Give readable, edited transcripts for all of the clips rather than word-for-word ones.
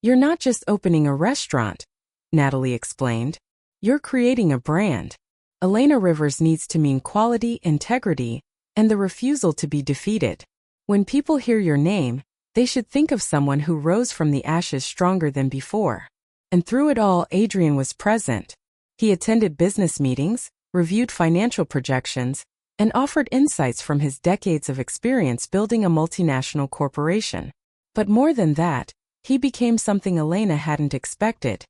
You're not just opening a restaurant, Natalie explained. You're creating a brand. Elena Rivers needs to mean quality, integrity, and the refusal to be defeated. When people hear your name, they should think of someone who rose from the ashes stronger than before. And through it all, Adrian was present. He attended business meetings, reviewed financial projections, and offered insights from his decades of experience building a multinational corporation. But more than that, he became something Elena hadn't expected.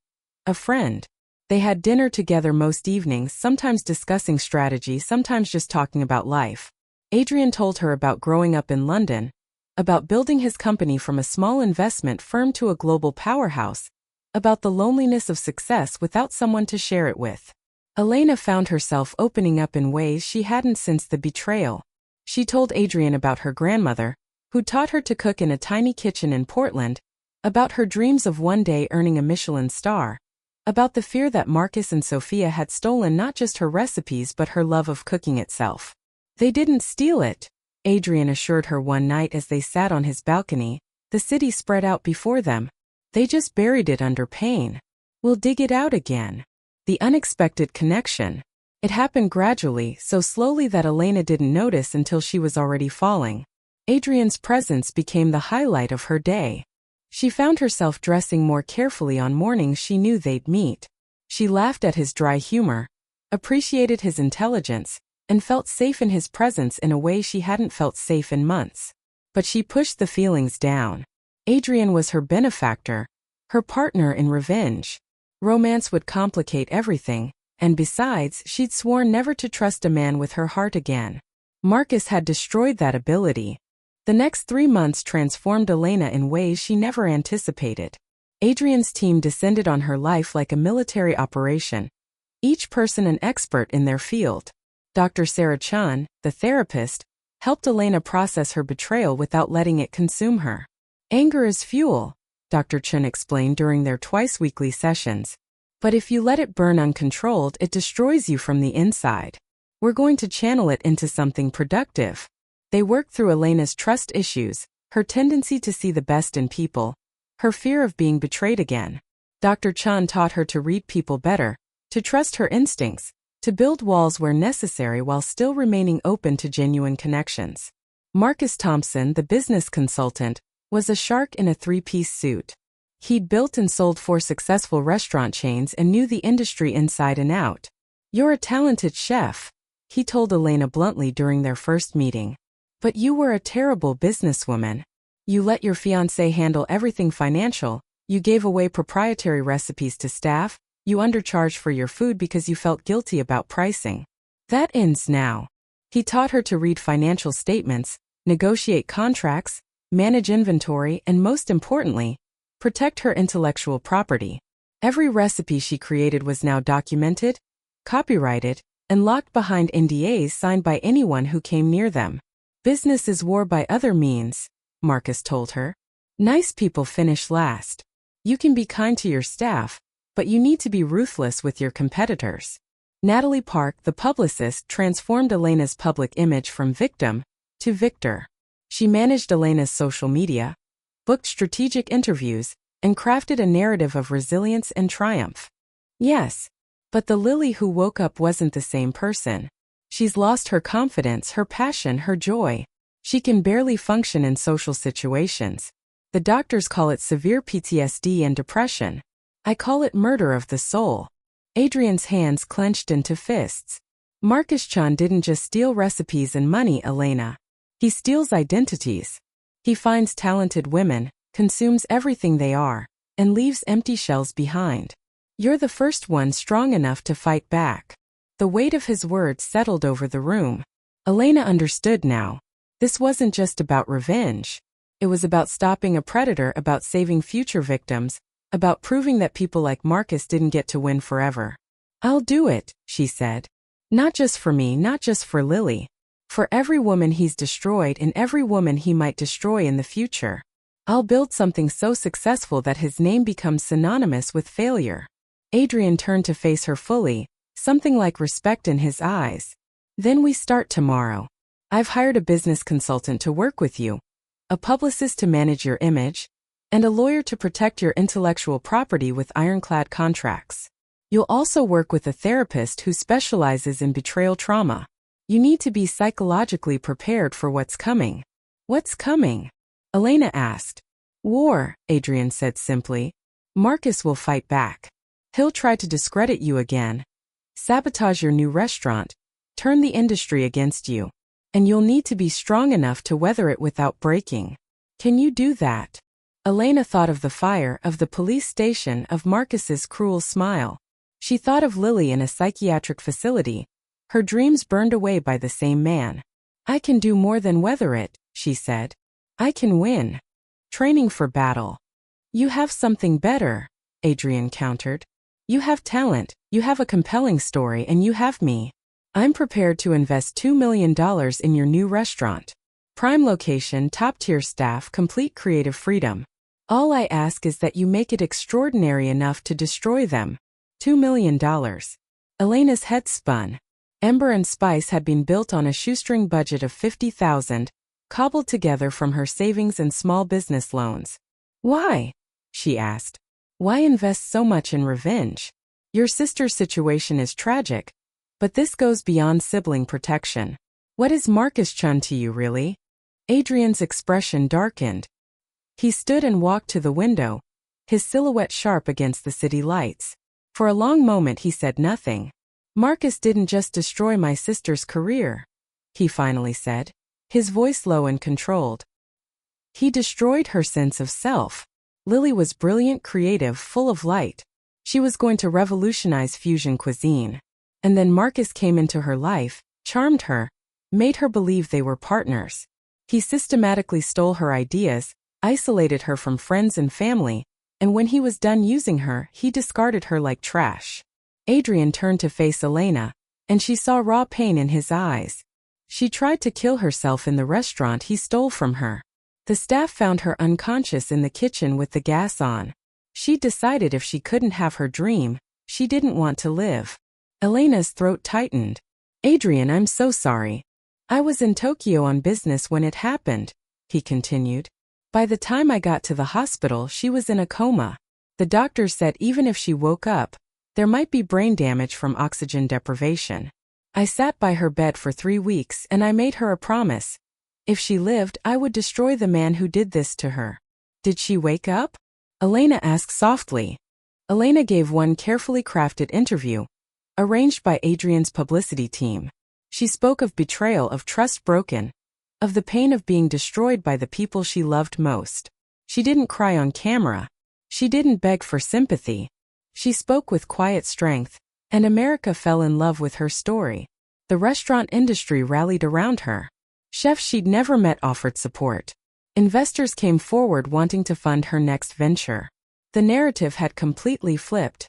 A friend. They had dinner together most evenings, sometimes discussing strategy, sometimes just talking about life. Adrian told her about growing up in London, about building his company from a small investment firm to a global powerhouse, about the loneliness of success without someone to share it with. Elena found herself opening up in ways she hadn't since the betrayal. She told Adrian about her grandmother, who taught her to cook in a tiny kitchen in Portland, about her dreams of one day earning a Michelin star, about the fear that Marcus and Sophia had stolen not just her recipes but her love of cooking itself. They didn't steal it, Adrian assured her one night as they sat on his balcony, the city spread out before them. They just buried it under pain. We'll dig it out again. The unexpected connection. It happened gradually, so slowly that Elena didn't notice until she was already falling. Adrian's presence became the highlight of her day. She found herself dressing more carefully on mornings she knew they'd meet. She laughed at his dry humor, appreciated his intelligence, and felt safe in his presence in a way she hadn't felt safe in months. But she pushed the feelings down. Adrian was her benefactor, her partner in revenge. Romance would complicate everything, and besides, she'd sworn never to trust a man with her heart again. Marcus had destroyed that ability. The next 3 months transformed Elena in ways she never anticipated. Adrian's team descended on her life like a military operation, each person an expert in their field. Dr. Sarah Chun, the therapist, helped Elena process her betrayal without letting it consume her. Anger is fuel, Dr. Chun explained during their twice-weekly sessions. But if you let it burn uncontrolled, it destroys you from the inside. We're going to channel it into something productive. They worked through Elena's trust issues, her tendency to see the best in people, her fear of being betrayed again. Dr. Chun taught her to read people better, to trust her instincts, to build walls where necessary while still remaining open to genuine connections. Marcus Thompson, the business consultant, was a shark in a 3-piece suit. He'd built and sold 4 successful restaurant chains and knew the industry inside and out. You're a talented chef, he told Elena bluntly during their first meeting. But you were a terrible businesswoman. You let your fiancé handle everything financial, you gave away proprietary recipes to staff, you undercharged for your food because you felt guilty about pricing. That ends now. He taught her to read financial statements, negotiate contracts, manage inventory, and most importantly, protect her intellectual property. Every recipe she created was now documented, copyrighted, and locked behind NDAs signed by anyone who came near them. Business is war by other means, Marcus told her. Nice people finish last. You can be kind to your staff, but you need to be ruthless with your competitors. Natalie Park, the publicist, transformed Elena's public image from victim to victor. She managed Elena's social media, booked strategic interviews, and crafted a narrative of resilience and triumph. Yes, but the Lily who woke up wasn't the same person. She's lost her confidence, her passion, her joy. She can barely function in social situations. The doctors call it severe PTSD and depression. I call it murder of the soul. Adrian's hands clenched into fists. Marcus Chun didn't just steal recipes and money, Elena. He steals identities. He finds talented women, consumes everything they are, and leaves empty shells behind. You're the first one strong enough to fight back. The weight of his words settled over the room. Elena understood now. This wasn't just about revenge. It was about stopping a predator, about saving future victims, about proving that people like Marcus didn't get to win forever. I'll do it, she said. Not just for me, not just for Lily. For every woman he's destroyed and every woman he might destroy in the future. I'll build something so successful that his name becomes synonymous with failure. Adrian turned to face her fully, something like respect in his eyes. Then we start tomorrow. I've hired a business consultant to work with you, a publicist to manage your image, and a lawyer to protect your intellectual property with ironclad contracts. You'll also work with a therapist who specializes in betrayal trauma. You need to be psychologically prepared for what's coming. What's coming? Elena asked. War, Adrian said simply. Marcus will fight back. He'll try to discredit you again, sabotage your new restaurant, turn the industry against you. And you'll need to be strong enough to weather it without breaking. Can you do that? Elena thought of the fire, of the police station, of Marcus's cruel smile. She thought of Lily in a psychiatric facility. Her dreams burned away by the same man. I can do more than weather it, she said. I can win. Training for battle. You have something better, Adrian countered. You have talent, you have a compelling story, and you have me. I'm prepared to invest $2 million in your new restaurant. Prime location, top-tier staff, complete creative freedom. All I ask is that you make it extraordinary enough to destroy them. $2 million. Elena's head spun. Ember and Spice had been built on a shoestring budget of $50,000, cobbled together from her savings and small business loans. Why? She asked. Why invest so much in revenge? Your sister's situation is tragic, but this goes beyond sibling protection. What is Marcus Chun to you, really? Adrian's expression darkened. He stood and walked to the window, his silhouette sharp against the city lights. For a long moment he said nothing. Marcus didn't just destroy my sister's career, he finally said, his voice low and controlled. He destroyed her sense of self. Lily was brilliant, creative, full of light. She was going to revolutionize fusion cuisine. And then Marcus came into her life, charmed her, made her believe they were partners. He systematically stole her ideas, isolated her from friends and family, and when he was done using her, he discarded her like trash. Adrian turned to face Elena, and she saw raw pain in his eyes. She tried to kill herself in the restaurant he stole from her. The staff found her unconscious in the kitchen with the gas on. She decided if she couldn't have her dream, she didn't want to live. Elena's throat tightened. Adrian, I'm so sorry. I was in Tokyo on business when it happened, he continued. By the time I got to the hospital, she was in a coma. The doctors said even if she woke up, there might be brain damage from oxygen deprivation. I sat by her bed for 3 weeks and I made her a promise. If she lived, I would destroy the man who did this to her. Did she wake up? Elena asked softly. Elena gave one carefully crafted interview, arranged by Adrian's publicity team. She spoke of betrayal, of trust broken, of the pain of being destroyed by the people she loved most. She didn't cry on camera. She didn't beg for sympathy. She spoke with quiet strength, and America fell in love with her story. The restaurant industry rallied around her. Chefs she'd never met offered support. Investors came forward wanting to fund her next venture. The narrative had completely flipped.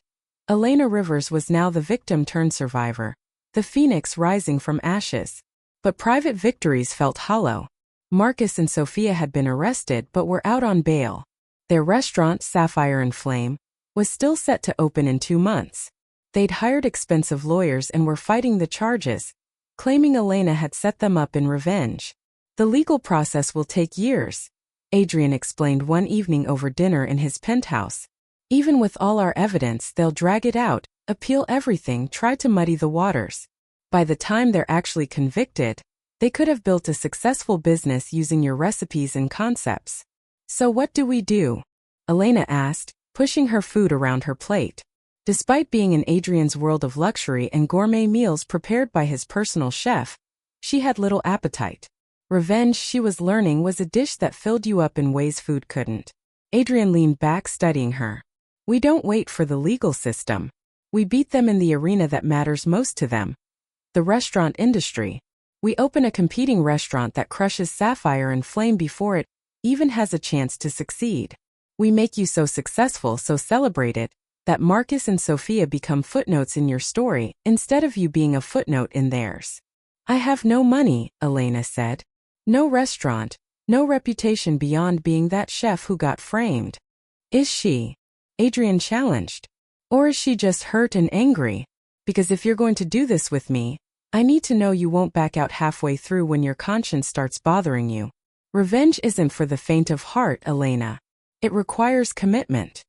Elena Rivers was now the victim turned survivor, the phoenix rising from ashes. But private victories felt hollow. Marcus and Sophia had been arrested but were out on bail. Their restaurant, Sapphire and Flame, was still set to open in 2 months. They'd hired expensive lawyers and were fighting the charges, claiming Elena had set them up in revenge. The legal process will take years, Adrian explained one evening over dinner in his penthouse. Even with all our evidence, they'll drag it out, appeal everything, try to muddy the waters. By the time they're actually convicted, they could have built a successful business using your recipes and concepts. So what do we do? Elena asked, pushing her food around her plate. Despite being in Adrian's world of luxury and gourmet meals prepared by his personal chef, she had little appetite. Revenge, she was learning, was a dish that filled you up in ways food couldn't. Adrian leaned back, studying her. We don't wait for the legal system. We beat them in the arena that matters most to them. The restaurant industry. We open a competing restaurant that crushes Sapphire and Flame before it even has a chance to succeed. We make you so successful, so celebrated, that Marcus and Sophia become footnotes in your story instead of you being a footnote in theirs. I have no money, Elena said. No restaurant, no reputation beyond being that chef who got framed. Is she? Adrian challenged. Or is she just hurt and angry? Because if you're going to do this with me, I need to know you won't back out halfway through when your conscience starts bothering you. Revenge isn't for the faint of heart, Elena. It requires commitment.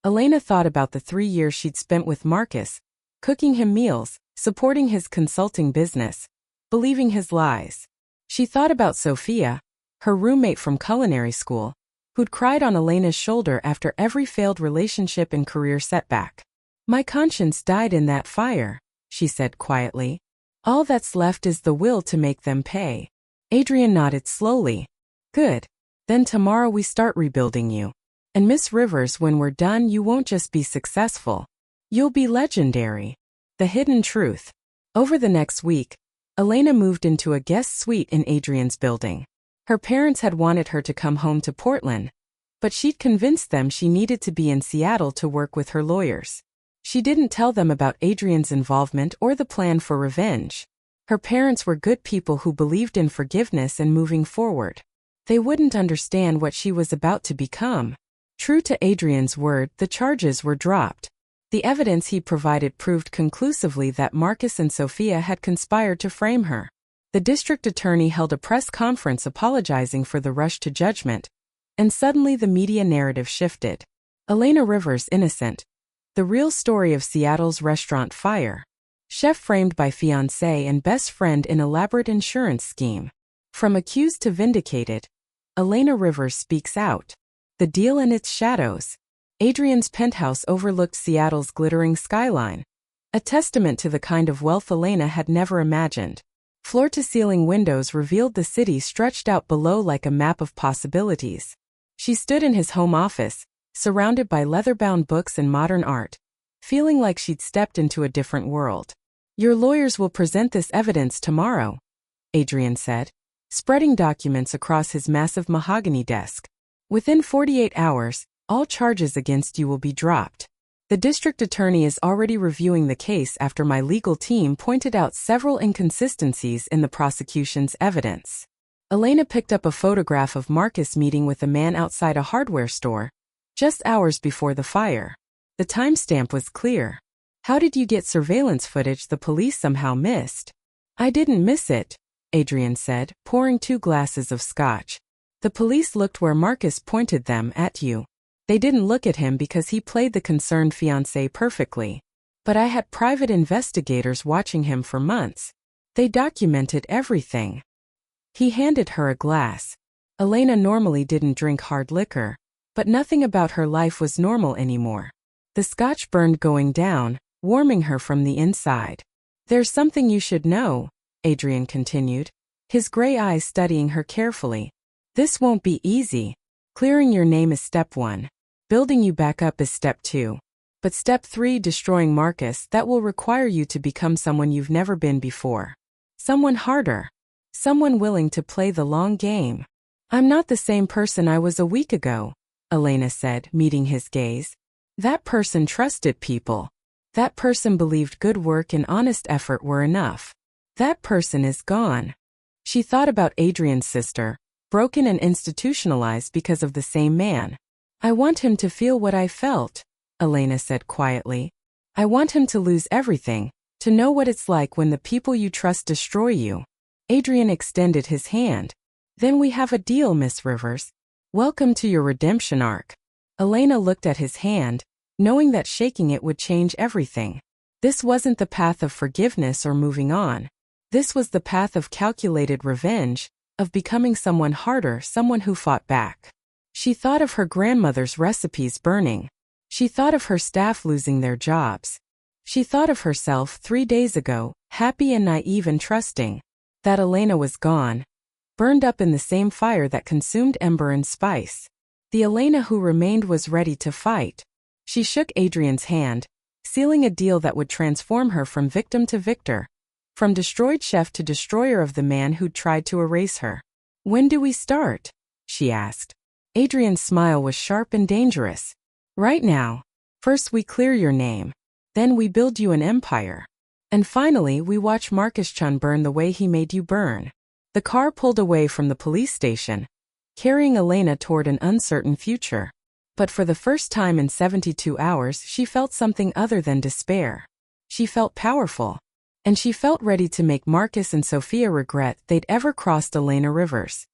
Elena thought about the 3 years she'd spent with Marcus, cooking him meals, supporting his consulting business, believing his lies. She thought about Sophia, her roommate from culinary school, who'd cried on Elena's shoulder after every failed relationship and career setback. My conscience died in that fire, she said quietly. All that's left is the will to make them pay. Adrian nodded slowly. Good. Then tomorrow we start rebuilding you. And Miss Rivers, when we're done, you won't just be successful. You'll be legendary. The hidden truth. Over the next week, Elena moved into a guest suite in Adrian's building. Her parents had wanted her to come home to Portland, but she'd convinced them she needed to be in Seattle to work with her lawyers. She didn't tell them about Adrian's involvement or the plan for revenge. Her parents were good people who believed in forgiveness and moving forward. They wouldn't understand what she was about to become. True to Adrian's word, the charges were dropped. The evidence he provided proved conclusively that Marcus and Sophia had conspired to frame her. The district attorney held a press conference apologizing for the rush to judgment, and suddenly the media narrative shifted. Elena Rivers innocent. The real story of Seattle's restaurant fire. Chef framed by fiancé and best friend in elaborate insurance scheme. From accused to vindicated, Elena Rivers speaks out. The deal and its shadows. Adrian's penthouse overlooked Seattle's glittering skyline, a testament to the kind of wealth Elena had never imagined. Floor-to-ceiling windows revealed the city stretched out below like a map of possibilities. She stood in his home office, surrounded by leather-bound books and modern art, feeling like she'd stepped into a different world. Your lawyers will present this evidence tomorrow, Adrian said, spreading documents across his massive mahogany desk. Within 48 hours, all charges against you will be dropped. The district attorney is already reviewing the case after my legal team pointed out several inconsistencies in the prosecution's evidence. Elena picked up a photograph of Marcus meeting with a man outside a hardware store, just hours before the fire. The timestamp was clear. How did you get surveillance footage the police somehow missed? I didn't miss it, Adrian said, pouring 2 glasses of scotch. The police looked where Marcus pointed them at you. They didn't look at him because he played the concerned fiancé perfectly. But I had private investigators watching him for months. They documented everything. He handed her a glass. Elena normally didn't drink hard liquor, but nothing about her life was normal anymore. The scotch burned going down, warming her from the inside. There's something you should know, Adrian continued, his gray eyes studying her carefully. This won't be easy. Clearing your name is step 1. Building you back up is step 2. But step 3, destroying Marcus, that will require you to become someone you've never been before. Someone harder. Someone willing to play the long game. I'm not the same person I was a week ago, Elena said, meeting his gaze. That person trusted people. That person believed good work and honest effort were enough. That person is gone. She thought about Adrian's sister, broken and institutionalized because of the same man. I want him to feel what I felt, Elena said quietly. I want him to lose everything, to know what it's like when the people you trust destroy you. Adrian extended his hand. Then we have a deal, Miss Rivers. Welcome to your redemption arc. Elena looked at his hand, knowing that shaking it would change everything. This wasn't the path of forgiveness or moving on. This was the path of calculated revenge, of becoming someone harder, someone who fought back. She thought of her grandmother's recipes burning. She thought of her staff losing their jobs. She thought of herself 3 days ago, happy and naive and trusting. That Elena was gone, burned up in the same fire that consumed ember and spice. The Elena who remained was ready to fight. She shook Adrian's hand, sealing a deal that would transform her from victim to victor, from destroyed chef to destroyer of the man who'd tried to erase her. When do we start? She asked. Adrian's smile was sharp and dangerous. Right now. First we clear your name. Then we build you an empire. And finally we watch Marcus Chun burn the way he made you burn. The car pulled away from the police station, carrying Elena toward an uncertain future. But for the first time in 72 hours she felt something other than despair. She felt powerful. And she felt ready to make Marcus and Sophia regret they'd ever crossed Elena Rivers.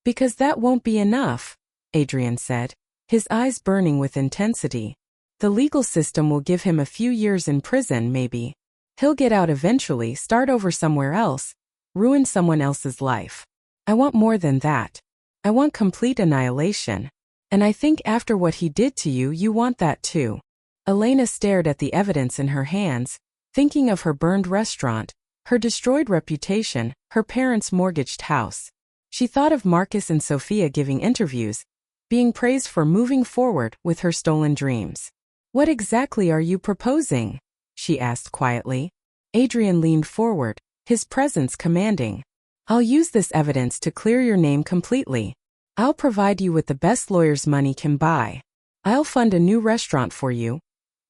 Because that won't be enough, Adrian said. his eyes burning with intensity. The legal system will give him a few years in prison, maybe. He'll get out eventually, start over somewhere else, ruin someone else's life. I want more than that. I want complete annihilation. And I think after what he did to you, you want that too. Elena stared at the evidence in her hands, thinking of her burned restaurant, her destroyed reputation, her parents' mortgaged house. She thought of Marcus and Sophia giving interviews, being praised for moving forward with her stolen dreams. What exactly are you proposing? She asked quietly. Adrian leaned forward, his presence commanding. I'll use this evidence to clear your name completely. I'll provide you with the best lawyers money can buy. I'll fund a new restaurant for you,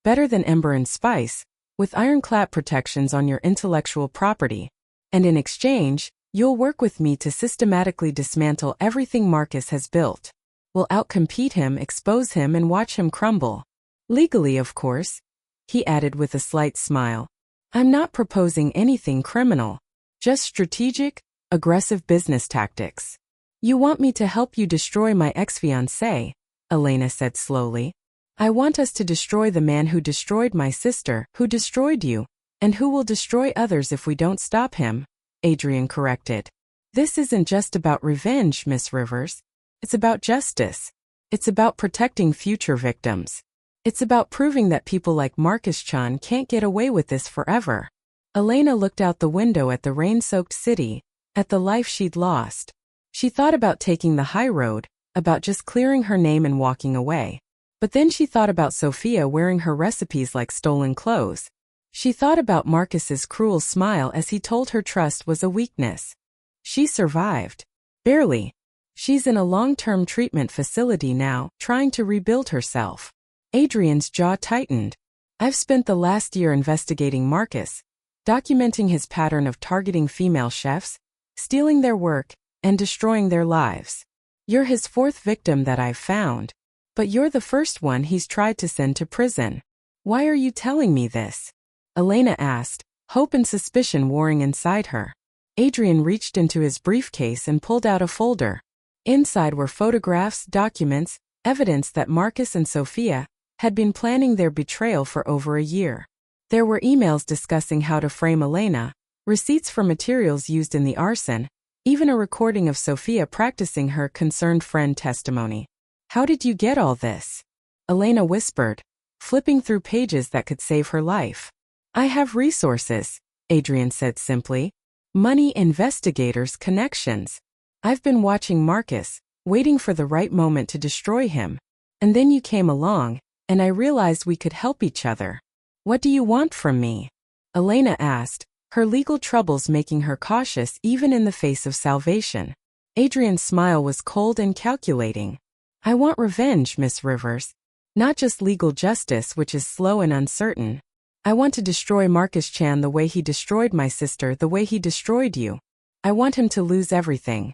better than Ember and Spice, with ironclad protections on your intellectual property. And in exchange, you'll work with me to systematically dismantle everything Marcus has built. We'll outcompete him, expose him, and watch him crumble. Legally, of course, he added with a slight smile. I'm not proposing anything criminal, just strategic, aggressive business tactics. You want me to help you destroy my ex-fiancé, Elena said slowly. I want us to destroy the man who destroyed my sister, who destroyed you, and who will destroy others if we don't stop him, Adrian corrected. This isn't just about revenge, Miss Rivers. It's about justice. It's about protecting future victims. It's about proving that people like Marcus Chan can't get away with this forever. Elena looked out the window at the rain-soaked city, at the life she'd lost. She thought about taking the high road, about just clearing her name and walking away. But then she thought about Sophia wearing her recipes like stolen clothes. She thought about Marcus's cruel smile as he told her trust was a weakness. She survived. Barely. She's in a long-term treatment facility now, trying to rebuild herself. Adrian's jaw tightened. I've spent the last year investigating Marcus, documenting his pattern of targeting female chefs, stealing their work, and destroying their lives. You're his fourth victim that I've found. But you're the first one he's tried to send to prison. Why are you telling me this? Elena asked, hope and suspicion warring inside her. Adrian reached into his briefcase and pulled out a folder. Inside were photographs, documents, evidence that Marcus and Sophia had been planning their betrayal for over a year. There were emails discussing how to frame Elena, receipts for materials used in the arson, even a recording of Sophia practicing her concerned friend testimony. How did you get all this? Elena whispered, flipping through pages that could save her life. I have resources, Adrian said simply. Money, investigators, connections. I've been watching Marcus, waiting for the right moment to destroy him. And then you came along, and I realized we could help each other. What do you want from me? Elena asked, her legal troubles making her cautious even in the face of salvation. Adrian's smile was cold and calculating. I want revenge, Miss Rivers. Not just legal justice, which is slow and uncertain. I want to destroy Marcus Chan the way he destroyed my sister, the way he destroyed you. I want him to lose everything.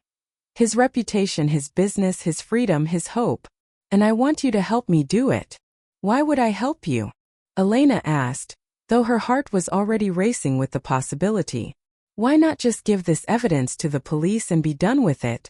His reputation, his business, his freedom, his hope. And I want you to help me do it. Why would I help you? Elena asked, though her heart was already racing with the possibility. Why not just give this evidence to the police and be done with it?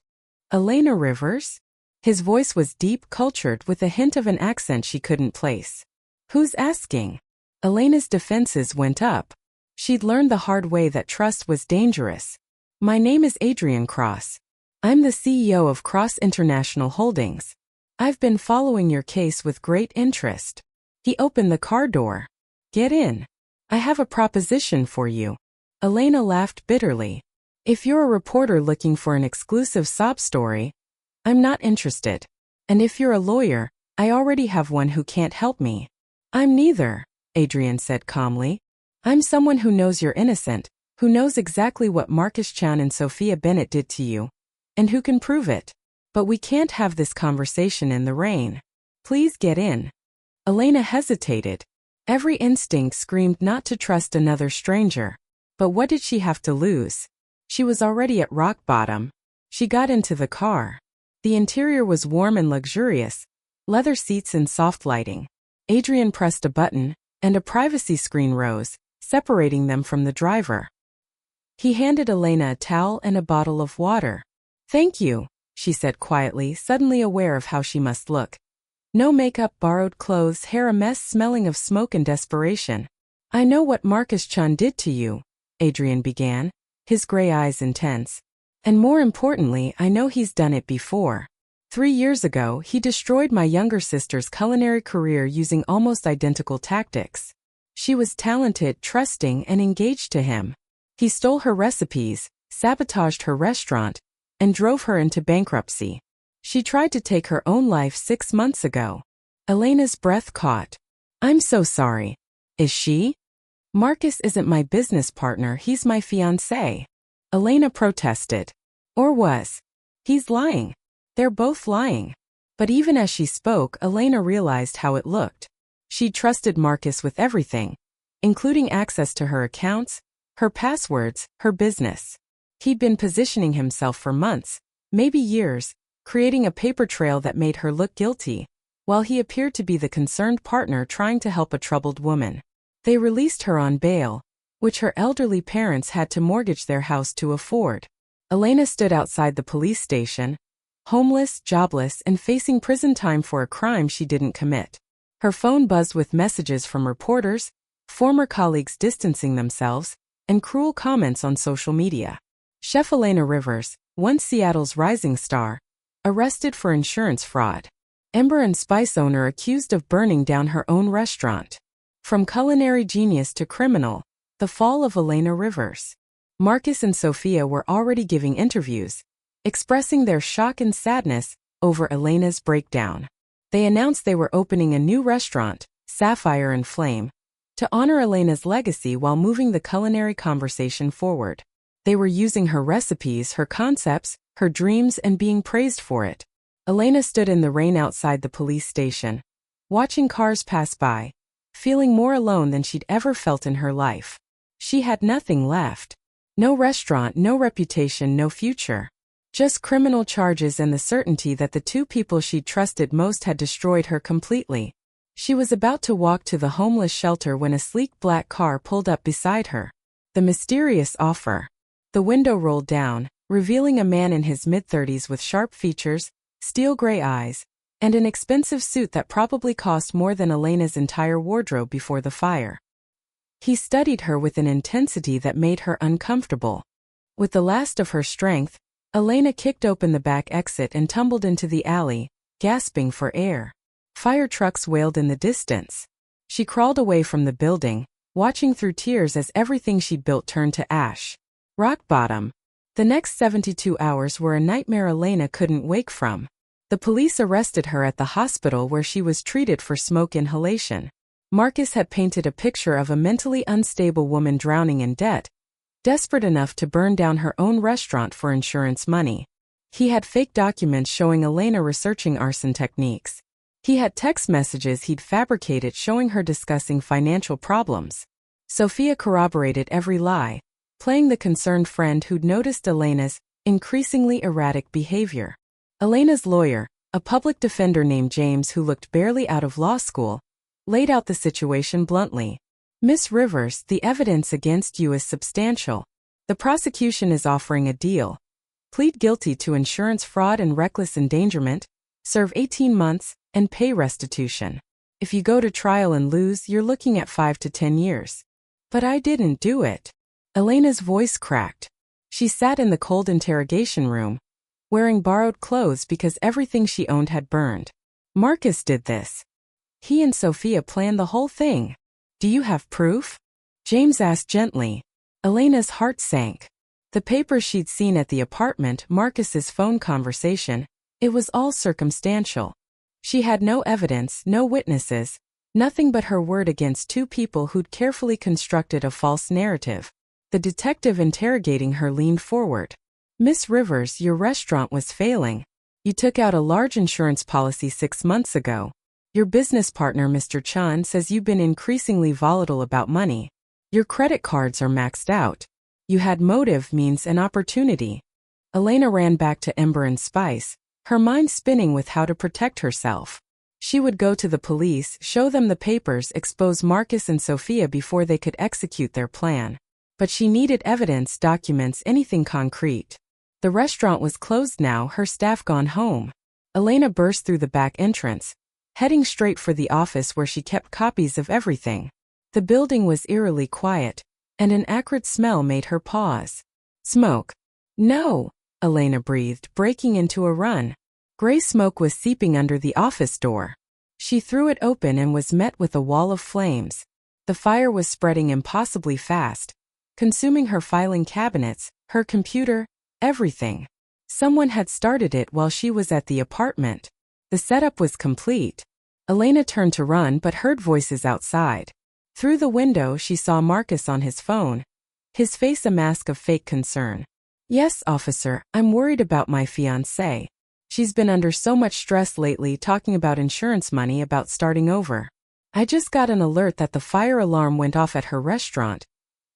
Elena Rivers? His voice was deep, cultured, with a hint of an accent she couldn't place. Who's asking? Elena's defenses went up. She'd learned the hard way that trust was dangerous. My name is Adrian Cross. I'm the CEO of Cross International Holdings. I've been following your case with great interest. He opened the car door. Get in. I have a proposition for you. Elena laughed bitterly. If you're a reporter looking for an exclusive sob story, I'm not interested. And if you're a lawyer, I already have one who can't help me. I'm neither, Adrian said calmly. I'm someone who knows you're innocent, who knows exactly what Marcus Chan and Sophia Bennett did to you, and who can prove it. But we can't have this conversation in the rain. Please get in. Elena hesitated. Every instinct screamed not to trust another stranger. But what did she have to lose? She was already at rock bottom. She got into the car. The interior was warm and luxurious, leather seats and soft lighting. Adrian pressed a button, and a privacy screen rose, separating them from the driver. He handed Elena a towel and a bottle of water. Thank you, she said quietly, suddenly aware of how she must look. No makeup, borrowed clothes, hair a mess smelling of smoke and desperation. I know what Marcus Chun did to you, Adrian began, his gray eyes intense. And more importantly, I know he's done it before. 3 years ago, he destroyed my younger sister's culinary career using almost identical tactics. She was talented, trusting, and engaged to him. He stole her recipes, sabotaged her restaurant, and drove her into bankruptcy. She tried to take her own life 6 months ago. Elena's breath caught. I'm so sorry. Is she? Marcus isn't my business partner, he's my fiancé. Elena protested. Or was. He's lying. They're both lying. But even as she spoke, Elena realized how it looked. She trusted Marcus with everything, including access to her accounts, her passwords, her business. He'd been positioning himself for months, maybe years, creating a paper trail that made her look guilty, while he appeared to be the concerned partner trying to help a troubled woman. They released her on bail, which her elderly parents had to mortgage their house to afford. Elena stood outside the police station, homeless, jobless, and facing prison time for a crime she didn't commit. Her phone buzzed with messages from reporters, former colleagues distancing themselves, and cruel comments on social media. Chef Elena Rivers, once Seattle's rising star, arrested for insurance fraud. Ember and Spice owner accused of burning down her own restaurant. From culinary genius to criminal, the fall of Elena Rivers. Marcus and Sophia were already giving interviews, expressing their shock and sadness over Elena's breakdown. They announced they were opening a new restaurant, Sapphire and Flame, to honor Elena's legacy while moving the culinary conversation forward. They were using her recipes, her concepts, her dreams, and being praised for it. Elena stood in the rain outside the police station, watching cars pass by, feeling more alone than she'd ever felt in her life. She had nothing left. No restaurant, no reputation, no future. Just criminal charges and the certainty that the two people she'd trusted most had destroyed her completely. She was about to walk to the homeless shelter when a sleek black car pulled up beside her. The mysterious offer. The window rolled down, revealing a man in his mid-30s with sharp features, steel gray eyes, and an expensive suit that probably cost more than Elena's entire wardrobe before the fire. He studied her with an intensity that made her uncomfortable. With the last of her strength, Elena kicked open the back exit and tumbled into the alley, gasping for air. Fire trucks wailed in the distance. She crawled away from the building, watching through tears as everything she'd built turned to ash. Rock bottom. The next 72 hours were a nightmare Elena couldn't wake from. The police arrested her at the hospital where she was treated for smoke inhalation. Marcus had painted a picture of a mentally unstable woman drowning in debt, desperate enough to burn down her own restaurant for insurance money. He had fake documents showing Elena researching arson techniques. He had text messages he'd fabricated showing her discussing financial problems. Sophia corroborated every lie, playing the concerned friend who'd noticed Elena's increasingly erratic behavior. Elena's lawyer, a public defender named James who looked barely out of law school, laid out the situation bluntly. Miss Rivers, the evidence against you is substantial. The prosecution is offering a deal. Plead guilty to insurance fraud and reckless endangerment, serve 18 months, and pay restitution. If you go to trial and lose, you're looking at 5 to 10 years. But I didn't do it. Elena's voice cracked. She sat in the cold interrogation room, wearing borrowed clothes because everything she owned had burned. Marcus did this. He and Sophia planned the whole thing. Do you have proof? James asked gently. Elena's heart sank. The papers she'd seen at the apartment, Marcus's phone conversation, it was all circumstantial. She had no evidence, no witnesses, nothing but her word against two people who'd carefully constructed a false narrative. The detective interrogating her leaned forward. Miss Rivers, your restaurant was failing. You took out a large insurance policy 6 months ago. Your business partner, Mr. Chun, says you've been increasingly volatile about money. Your credit cards are maxed out. You had motive, means, and opportunity. Elena ran back to Ember and Spice, her mind spinning with how to protect herself. She would go to the police, show them the papers, expose Marcus and Sophia before they could execute their plan. But she needed evidence, documents, anything concrete. The restaurant was closed now, her staff gone home. Elena burst through the back entrance, heading straight for the office where she kept copies of everything. The building was eerily quiet, and an acrid smell made her pause. Smoke. No, Elena breathed, breaking into a run. Gray smoke was seeping under the office door. She threw it open and was met with a wall of flames. The fire was spreading impossibly fast, consuming her filing cabinets, her computer, everything. Someone had started it while she was at the apartment. The setup was complete. Elena turned to run but heard voices outside. Through the window she saw Marcus on his phone, his face a mask of fake concern. Yes, officer, I'm worried about my fiancée. She's been under so much stress lately talking about insurance money about starting over. I just got an alert that the fire alarm went off at her restaurant,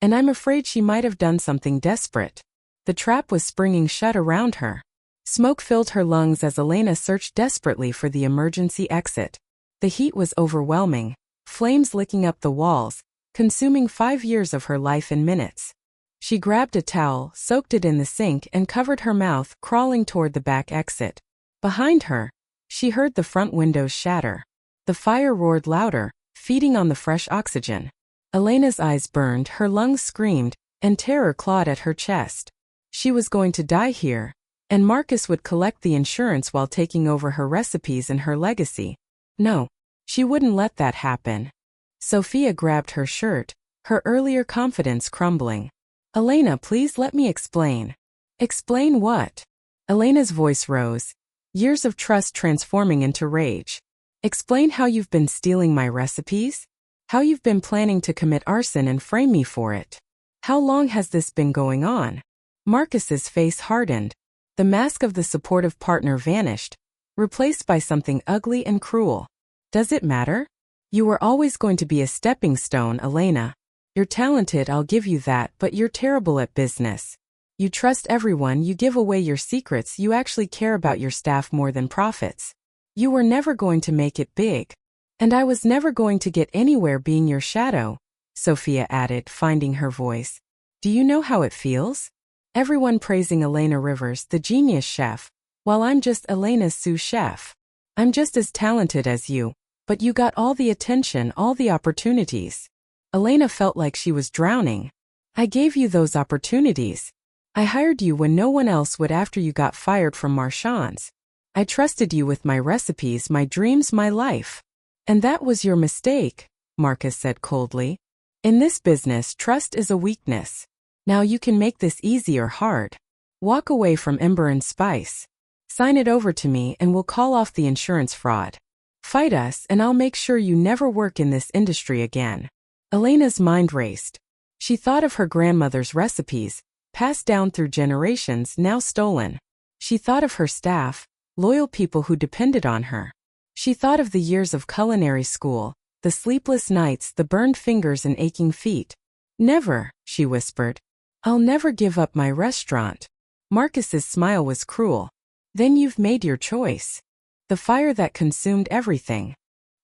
and I'm afraid she might have done something desperate. The trap was springing shut around her. Smoke filled her lungs as Elena searched desperately for the emergency exit. The heat was overwhelming, flames licking up the walls, consuming 5 years of her life in minutes. She grabbed a towel, soaked it in the sink, and covered her mouth, crawling toward the back exit. Behind her, she heard the front windows shatter. The fire roared louder, feeding on the fresh oxygen. Elena's eyes burned, her lungs screamed, and terror clawed at her chest. She was going to die here, and Marcus would collect the insurance while taking over her recipes and her legacy. No, she wouldn't let that happen. Sophia grabbed her shirt, her earlier confidence crumbling. Elena, please let me explain. Explain what? Elena's voice rose, years of trust transforming into rage. Explain how you've been stealing my recipes? How you've been planning to commit arson and frame me for it? How long has this been going on? Marcus's face hardened. The mask of the supportive partner vanished, replaced by something ugly and cruel. Does it matter? You were always going to be a stepping stone, Elena. You're talented, I'll give you that, but you're terrible at business. You trust everyone, you give away your secrets, you actually care about your staff more than profits. You were never going to make it big. And I was never going to get anywhere being your shadow, Sophia added, finding her voice. Do you know how it feels? Everyone praising Elena Rivers, the genius chef, while I'm just Elena's sous chef. I'm just as talented as you, but you got all the attention, all the opportunities. Elena felt like she was drowning. I gave you those opportunities. I hired you when no one else would after you got fired from Marchand's. I trusted you with my recipes, my dreams, my life. And that was your mistake, Marcus said coldly. In this business, trust is a weakness. Now you can make this easy or hard. Walk away from Ember and Spice. Sign it over to me and we'll call off the insurance fraud. Fight us and I'll make sure you never work in this industry again. Elena's mind raced. She thought of her grandmother's recipes, passed down through generations, now stolen. She thought of her staff, loyal people who depended on her. She thought of the years of culinary school, the sleepless nights, the burned fingers and aching feet. Never, she whispered. I'll never give up my restaurant. Marcus's smile was cruel. Then you've made your choice. The fire that consumed everything.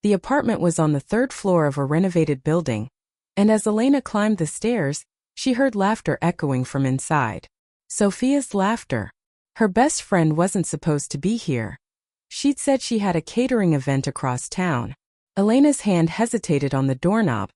The apartment was on the 3rd floor of a renovated building, and as Elena climbed the stairs, she heard laughter echoing from inside. Sophia's laughter. Her best friend wasn't supposed to be here. She'd said she had a catering event across town. Elena's hand hesitated on the doorknob,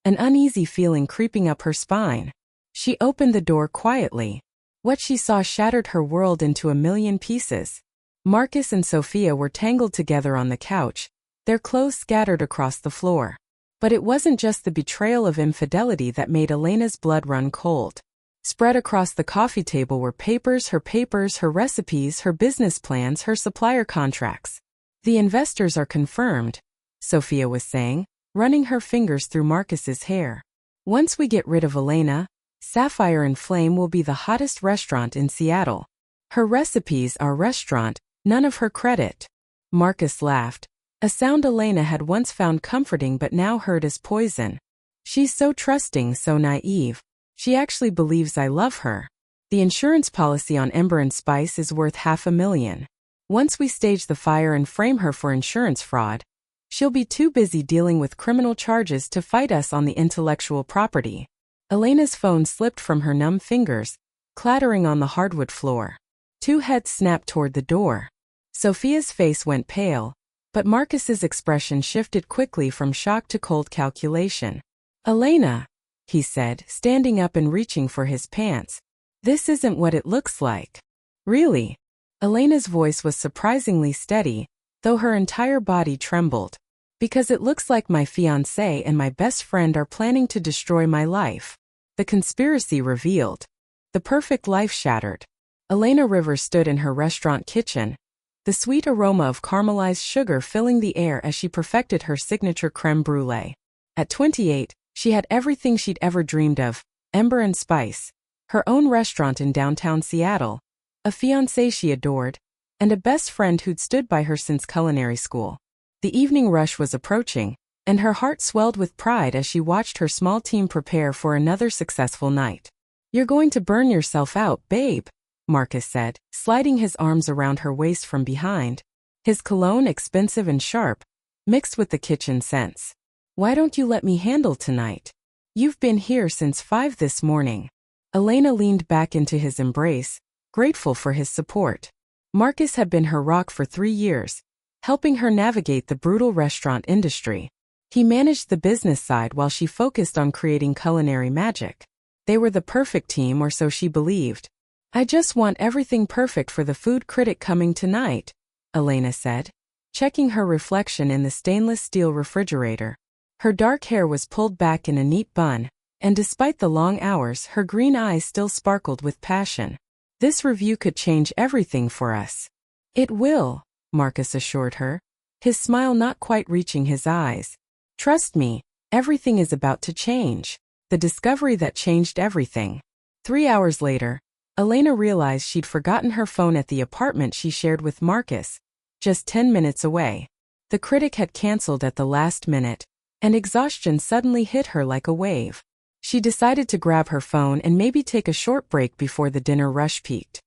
an uneasy feeling creeping up her spine. She opened the door quietly. What she saw shattered her world into a million pieces. Marcus and Sophia were tangled together on the couch, their clothes scattered across the floor. But it wasn't just the betrayal of infidelity that made Elena's blood run cold. Spread across the coffee table were papers, her recipes, her business plans, her supplier contracts. The investors are confirmed, Sophia was saying, running her fingers through Marcus's hair. Once we get rid of Elena, Sapphire and Flame will be the hottest restaurant in Seattle. Her recipes are restaurant, none of her credit. Marcus laughed, a sound Elena had once found comforting but now heard as poison. She's so trusting, so naive. She actually believes I love her. The insurance policy on Ember and Spice is worth $500,000. Once we stage the fire and frame her for insurance fraud, she'll be too busy dealing with criminal charges to fight us on the intellectual property. Elena's phone slipped from her numb fingers, clattering on the hardwood floor. Two heads snapped toward the door. Sophia's face went pale, But Marcus's expression shifted quickly from shock to cold calculation. "Elena," he said, standing up and reaching for his pants. "This isn't what it looks like." "Really?" Elena's voice was surprisingly steady, though her entire body trembled. "Because it looks like my fiancé and my best friend are planning to destroy my life." The conspiracy revealed. The perfect life shattered. Elena Rivers stood in her restaurant kitchen, the sweet aroma of caramelized sugar filling the air as she perfected her signature crème brûlée. At 28, she had everything she'd ever dreamed of: ember and spice, her own restaurant in downtown Seattle, a fiancé she adored, and a best friend who'd stood by her since culinary school. The evening rush was approaching, and her heart swelled with pride as she watched her small team prepare for another successful night. "You're going to burn yourself out, babe," Marcus said, sliding his arms around her waist from behind, his cologne expensive and sharp, mixed with the kitchen scents. "Why don't you let me handle tonight? You've been here since 5 this morning." Elena leaned back into his embrace, grateful for his support. Marcus had been her rock for 3 years, helping her navigate the brutal restaurant industry. He managed the business side while she focused on creating culinary magic. They were the perfect team, or so she believed. "I just want everything perfect for the food critic coming tonight," Elena said, checking her reflection in the stainless steel refrigerator. Her dark hair was pulled back in a neat bun, and despite the long hours, her green eyes still sparkled with passion. "This review could change everything for us." "It will," Marcus assured her, his smile not quite reaching his eyes. "Trust me, everything is about to change." The discovery that changed everything. 3 hours later, Elena realized she'd forgotten her phone at the apartment she shared with Marcus, just 10 minutes away. The critic had canceled at the last minute, and exhaustion suddenly hit her like a wave. She decided to grab her phone and maybe take a short break before the dinner rush peaked.